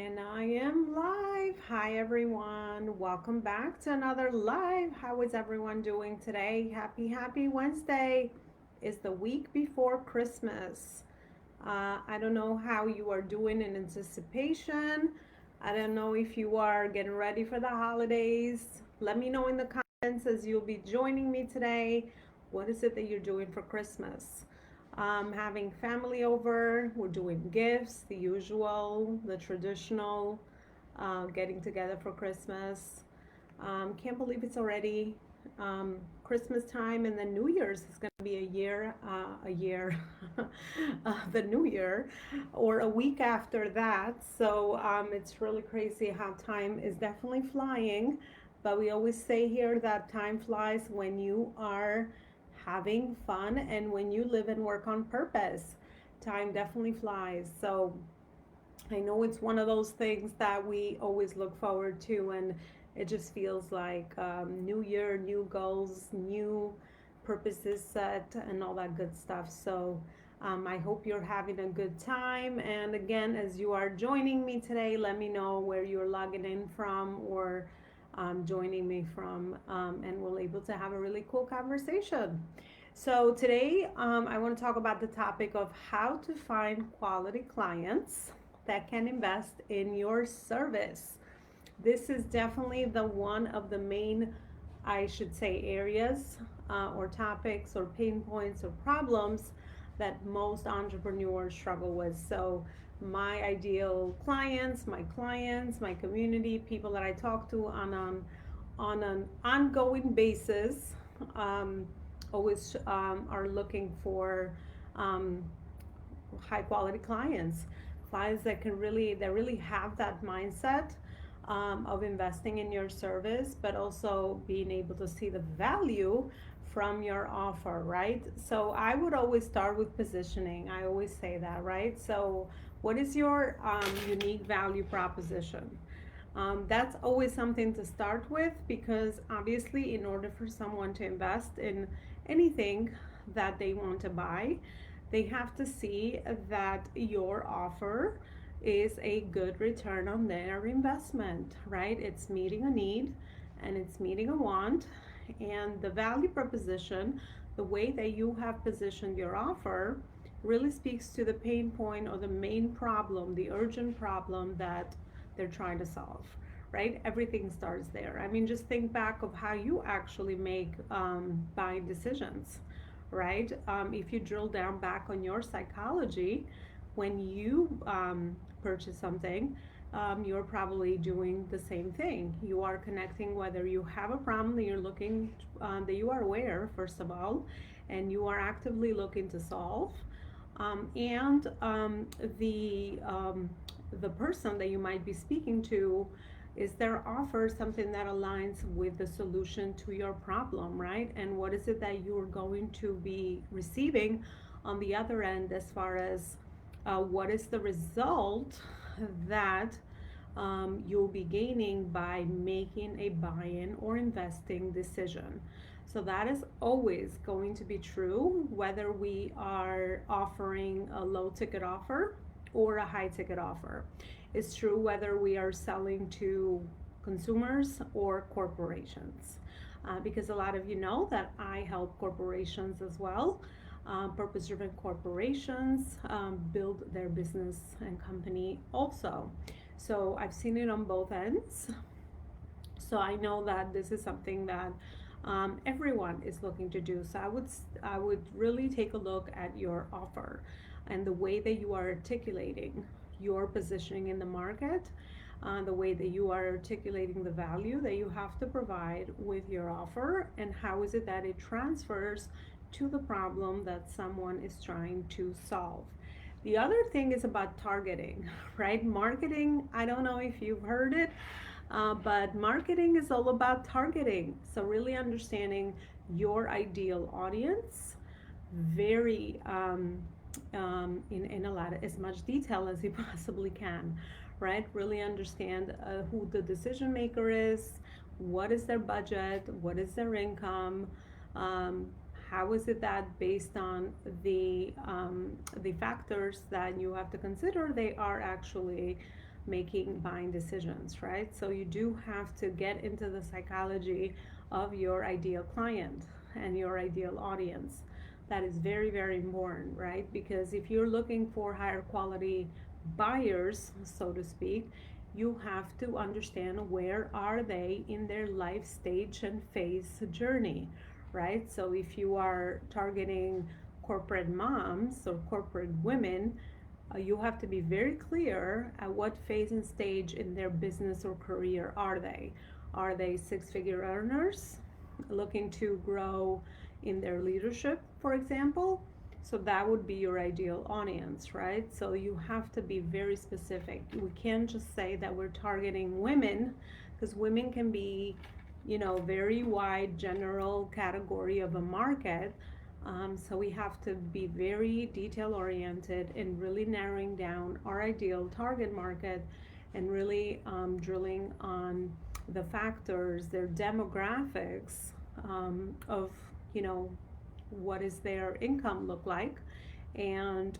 And I am live. Hi, everyone. Welcome back to another live. How is everyone doing today? Happy Wednesday. It's the week before Christmas. I don't know how you are doing in anticipation. I don't know if you are getting ready for the holidays. Let me know in the comments as you'll be joining me today. What is it that you're doing for Christmas? Having family over, we're doing gifts, the usual, the traditional, getting together for Christmas. Can't believe it's already Christmas time, and then New Year's is going to be the New Year, or a week after that. So it's really crazy how time is definitely flying. But we always say here that time flies when you are having fun and when you live and work on purpose. Time definitely flies. So I know it's one of those things that we always look forward to, and it just feels like new year, new goals, new purposes set, and all that good stuff. So I hope you're having a good time. And again, as you are joining me today, let me know where you're logging in from or joining me from, and we'll able to have a really cool conversation. So today, I want to talk about the topic of how to find quality clients that can invest in your service. This is definitely the one of the main, I should say, areas or topics or pain points or problems that most entrepreneurs struggle with. So my ideal clients, my community, people that I talk to on an ongoing basis, um, always are looking for um, high quality clients that really have that mindset of investing in your service, but also being able to see the value from your offer, right? So I would always start with positioning. I always say that, right? So what is your unique value proposition? That's always something to start with, because obviously, in order for someone to invest in anything that they want to buy, they have to see that your offer is a good return on their investment, right? It's meeting a need and it's meeting a want. And the value proposition, the way that you have positioned your offer, really speaks to the pain point or the main problem, the urgent problem that they're trying to solve, right? Everything starts there. I mean, just think back of how you actually make buying decisions, right? If you drill down back on your psychology, when you purchase something, you're probably doing the same thing. You are connecting whether you have a problem that you're looking, that you are aware, first of all, and you are actively looking to solve, and the person that you might be speaking to, is their offer something that aligns with the solution to your problem, right? And what is it that you're going to be receiving on the other end, as far as what is the result that you'll be gaining by making a buy-in or investing decision. So that is always going to be true, whether we are offering a low ticket offer or a high ticket offer. It's true whether we are selling to consumers or corporations. Because a lot of you know that I help corporations as well. Purpose driven corporations build their business and company also. So I've seen it on both ends. So I know that this is something that everyone is looking to do. So I would really take a look at your offer and the way that you are articulating your positioning in the market, the way that you are articulating the value that you have to provide with your offer, and how is it that it transfers to the problem that someone is trying to solve. The other thing is about targeting, right? Marketing, I don't know if you've heard it, but marketing is all about targeting. So, really understanding your ideal audience, very in a lot of, as much detail as you possibly can, right? Really understand who the decision maker is, what is their budget, what is their income, um, how is it that, based on the factors that you have to consider, they are actually making buying decisions, right? So you do have to get into the psychology of your ideal client and your ideal audience. That is very, very important, right? Because if you're looking for higher quality buyers, so to speak, you have to understand where are they in their life stage and phase journey, right? So if you are targeting corporate moms or corporate women, you have to be very clear at what phase and stage in their business or career are they. Are they six-figure earners looking to grow in their leadership, for example? So that would be your ideal audience, right? So you have to be very specific. We can't just say that we're targeting women, because women can be, very wide general category of a market. So we have to be very detail oriented in really narrowing down our ideal target market and really drilling on the factors, their demographics, of, what is their income look like, and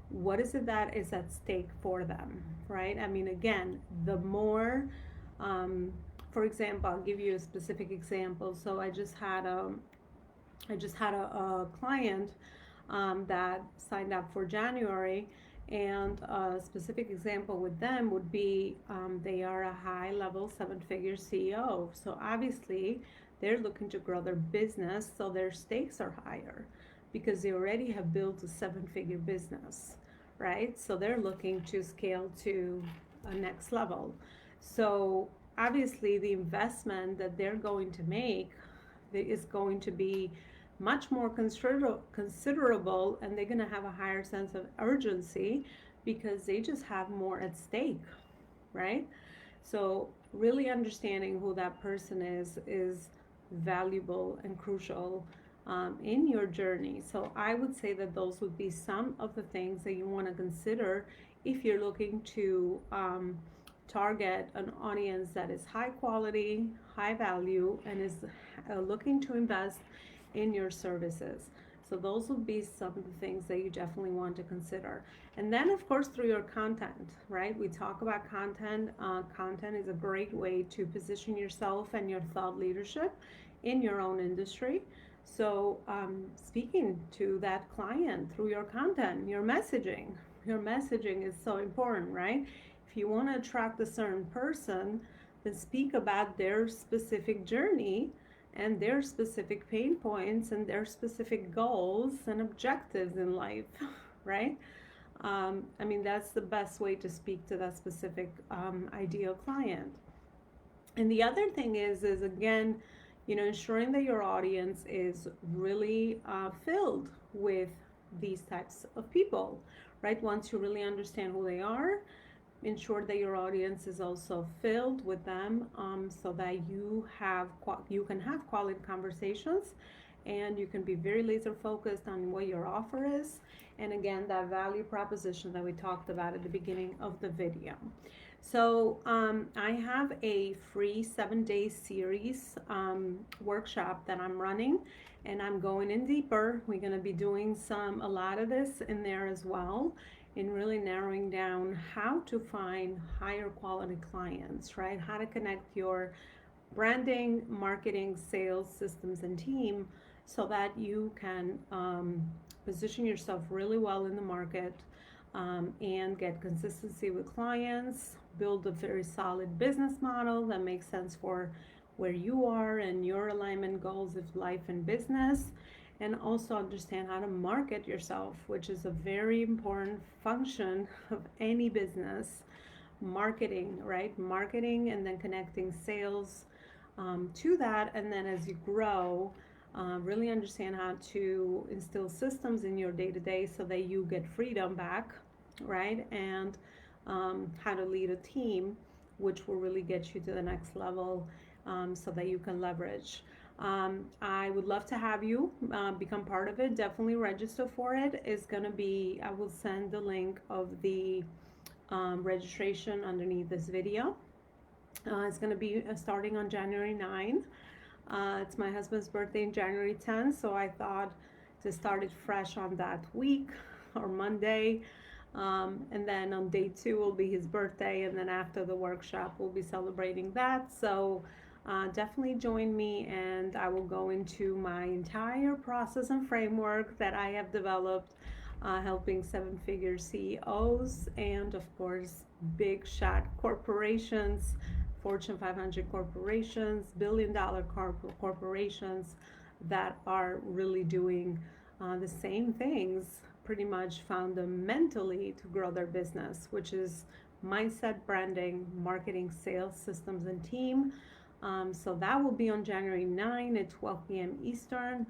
what is it that is at stake for them, right? I mean, again, the more, for example, I'll give you a specific example. So I just had a client that signed up for January, and a specific example with them would be they are a high level seven-figure CEO. So obviously, they're looking to grow their business, so their stakes are higher because they already have built a seven-figure business, right? So they're looking to scale to a next level. So obviously, the investment that they're going to make is going to be much more considerable, and they're going to have a higher sense of urgency because they just have more at stake, right? So really understanding who that person is valuable and crucial in your journey. So I would say that those would be some of the things that you want to consider if you're looking to target an audience that is high quality, high value, and is looking to invest in your services. So those would be some of the things that you definitely want to consider. And then, of course, through your content, right? We talk about content. Content is a great way to position yourself and your thought leadership in your own industry. So speaking to that client through your content, your messaging is so important, right? If you want to attract a certain person, then speak about their specific journey and their specific pain points and their specific goals and objectives in life, right? I mean, that's the best way to speak to that specific ideal client. And the other thing is again, ensuring that your audience is really filled with these types of people, right? Once you really understand who they are, ensure that your audience is also filled with them, so that you can have quality conversations, and you can be very laser focused on what your offer is, and again, that value proposition that we talked about at the beginning of the video. So I have a free 7-day series workshop that I'm running, and I'm going in deeper. We're going to be doing a lot of this in there as well, in really narrowing down how to find higher quality clients, right? How to connect your branding, marketing, sales systems, and team so that you can position yourself really well in the market, and get consistency with clients, build a very solid business model that makes sense for where you are and your alignment goals of life and business, and also understand how to market yourself, which is a very important function of any business. Marketing, right? Marketing, and then connecting sales to that, and then as you grow, really understand how to instill systems in your day-to-day so that you get freedom back, right? And how to lead a team, which will really get you to the next level, so that you can leverage. I would love to have you become part of it. Definitely register for it. It's going to be, I will send the link of the registration underneath this video. It's going to be starting on January 9. It's my husband's birthday in January 10th, so I thought to start it fresh on that week or Monday. And then on day 2 will be his birthday, and then after the workshop, we'll be celebrating that. So definitely join me, and I will go into my entire process and framework that I have developed, helping 7-figure CEOs and, of course, big shot corporations, Fortune 500 corporations, billion-dollar corporations that are really doing the same things pretty much fundamentally to grow their business, which is mindset, branding, marketing, sales, systems, and team. So that will be on January 9 at 12 p.m. Eastern.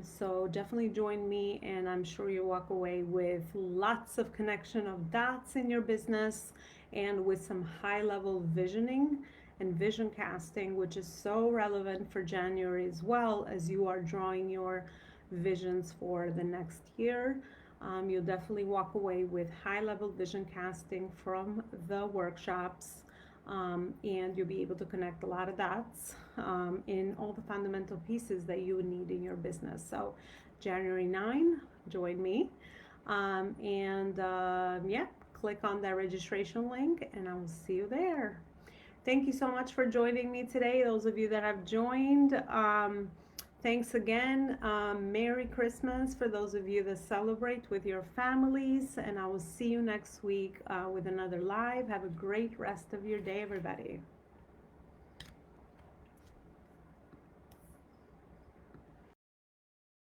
So definitely join me, and I'm sure you'll walk away with lots of connection of dots in your business and with some high level visioning and vision casting, which is so relevant for January as well, as you are drawing your visions for the next year. You'll definitely walk away with high level vision casting from the workshops. And you'll be able to connect a lot of dots in all the fundamental pieces that you would need in your business. So January 9, join me. Yeah, click on that registration link, and I will see you there. Thank you so much for joining me today, those of you that have joined. Thanks again. Merry Christmas for those of you that celebrate with your families. And I will see you next week with another live. Have a great rest of your day, everybody.